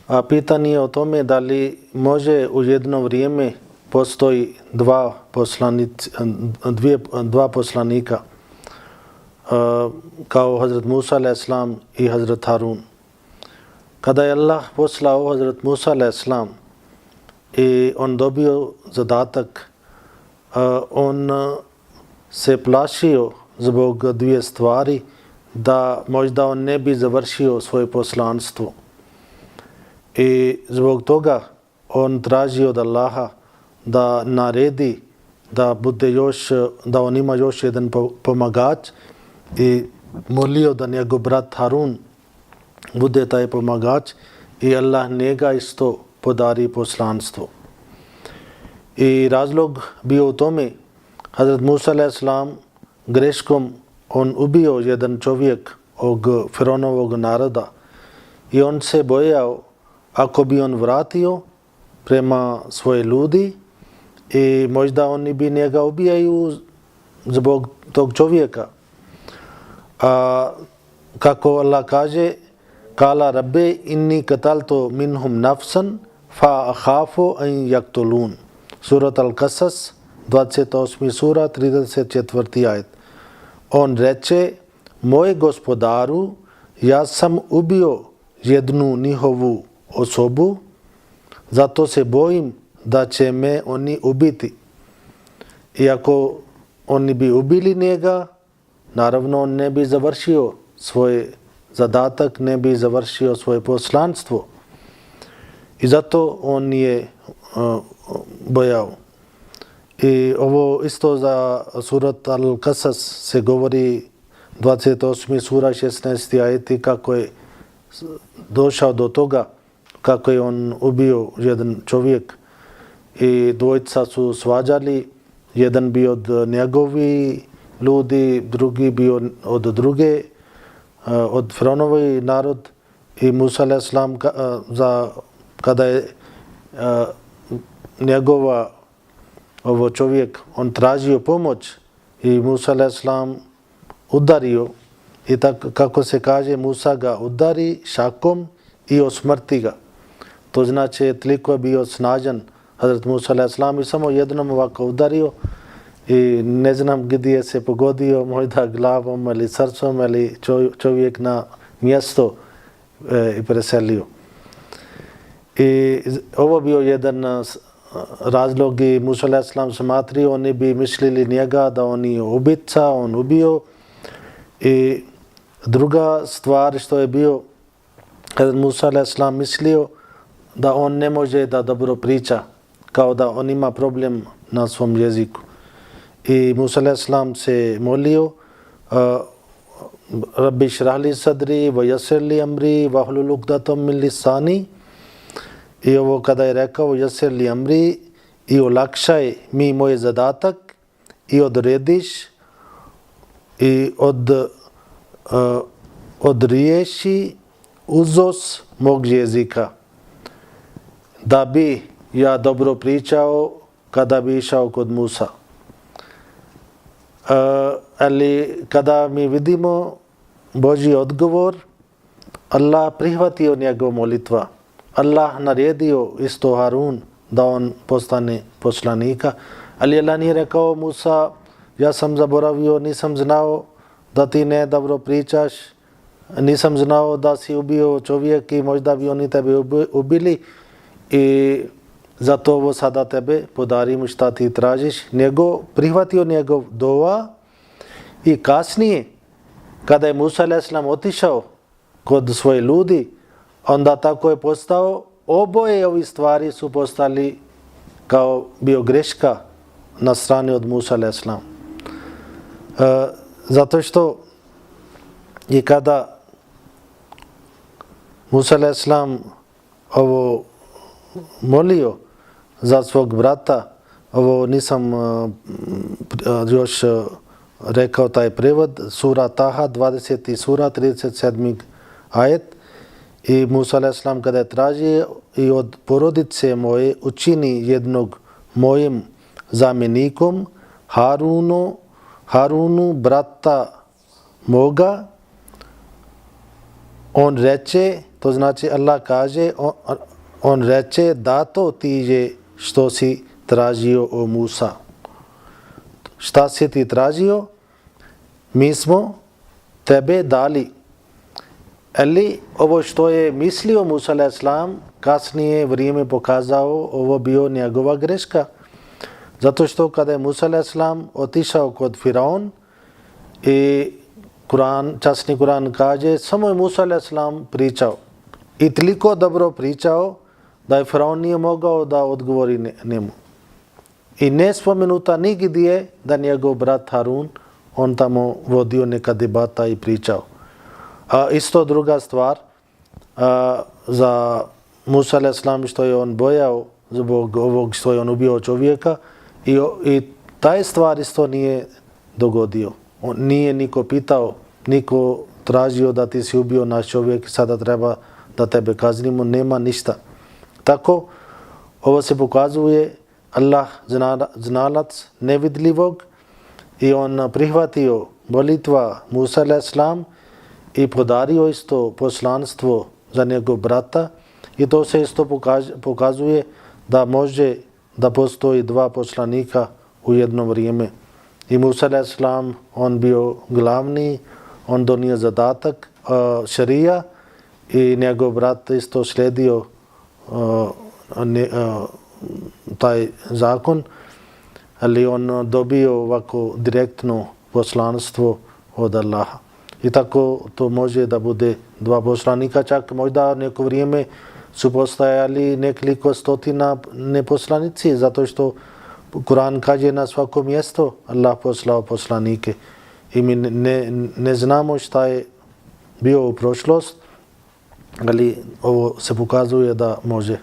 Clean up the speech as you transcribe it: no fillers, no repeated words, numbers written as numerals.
A pitanje je o tome da li može u jedno vrijeme postoji dva poslanika kao Hazret Musa a.s. i Hazret Harun. Kada je Allah poslao Hazret Musa a.s. i on dobio zadatak, on se plašio zbog dvije stvari, da možda on ne bi završio svoje poslanstvo. I zbog toga on traži od Allaha da naredi da on ima još jedan pomagač i molio da njegov brat Harun bude taj pomagač i Allah njega isto podari poslanstvo. I razlog bio u tome, Hazret Musa a.s. greškom on ubio jedan čovjek od Firaonovog naroda i on se bojao ako bi on vratio prema svoje ljudi i možda oni bi njega ubijaju zbog tog čovjeka. A kako Allah kaže, kala rabbe inni kataltu minhum nafsan fa akhafu an yaktulun. Surat Al-Qasas, 28. sura, 34. ajet. On reče, moj gospodaru, ja sam ubio jednu njihovu osobu, zato se bojim da će me oni ubiti. I ako oni bi ubili njega, naravno on ne bi završio svoj zadatak, ne bi završio svoje poslanstvo. I zato on je bojao. I ovo isto za surat Al-Qasas se govori 28. sura 16. ajeti kako je došao do toga kako je on ubio jedan čovjek i dvojica su svađali, jedan bio od njegovi ljudi, drugi bio od druge, od Firaonovi narod i Musa a.s. kada je njegova ovo čovjek, on tražio pomoć i Musa a.s. udario i tako kako se kaže, Musa ga udari šakom i osmrti ga. To znači toliko je bio snažan Hazret Musa a.s. i samo jednom ovako udario i ne znam gdje se pogodio, možda glavom ili srcom ili čovjek na mjesto i preselio. I ovo bio jedan razlog i Musa a.s. smatrio, oni bi mislili njega da on je ubica, on ubio. I druga stvar što je bio, kada Musa a.s. mislio da on ne može da dobro priča, kao da on ima problem na svom jeziku. I Musa a.s. se molio, Rabbi šrah li sadri, wa yassir li amri, wa hlul uqdatam min lisani. I ovo kada je rekao yassir li amri i olakšaj mi moj zadatak i odrediš i odriješi uzos mog jezika, da bi ja dobro pričao kada bi išao kod Musa. Ali kada mi vidimo Božji odgovor, Allah prihvatio njegov molitva. Allah naredio isto Harun da on postane poslanika, ali Allah nije rekao Musa, ja sam zaboravio, nisam znao da ti ne dobro pričaš, nisam znao da si ubio čovjek i možda bi oni tebe ubili i zato ovo sada tebe podarim šta ti tražiš. Nego prihvatio njegov dova i kasnije kada je Musa a.s. otišao kod svoje ljudi, onda tako je postao, oboje ovi stvari su postali kao bio greška na strani od Musa a.s. Zato što i kada Musa a.s. ovo molio za svog brata, ovo nisam još rekao taj prevod, sura Taha, 20. sura, 37. ajet. I Musa a.s. kada je tražio i od porodice moje učini jednog mojim zamjenikom, Harunu, brata moga, On reče, to znači Allah kaže, on reče dato ti je što si tražio o Musa. Šta si ti tražio? Mi smo tebe dali. Ali ovo što je mislio Musa a.s. kasnije vrijeme pokazao ovo bio njegova greška. Zato što kada je Musa a.s. otišao kod Firaun i časni Kur'an kaže samo je Musa a.s. pričao. I toliko dobro pričao da je Firaun nije mogao da odgovori njemu. I ne spomenuta nigdje da njegov brat Harun on tamo vodio neka debata i pričao. Isto druga stvar, za Musa a.s. što je on bojao zbog ovog što je on ubio čovjeka i taj stvar isto nije dogodio. On nije niko pitao, niko tražio da ti si ubio naš čovjek i sada treba da tebe kaznimo, nema ništa. Tako, ovo se pokazuje Allah znalac nevidljivog i on prihvatio molitva Musa a.s. i podario isto poslanstvo za njegov brata i to se isto pokazuje da može da postoji dva poslanika u jedno vrijeme. I Musa a.s. on bio glavni, on donio zadatak šarija i njegov brat isto slijedio taj zakon, ali on dobio ovako direktno poslanstvo od Allaha. I tako to može da bude dva poslanika, čak možda neko vrijeme su postajali nekoliko stotina neposlanici, zato što Kur'an kaže na svako mjesto Allah poslao poslanike. I mi ne znamo šta je bio u prošlost, ali ovo se pokazuje da može.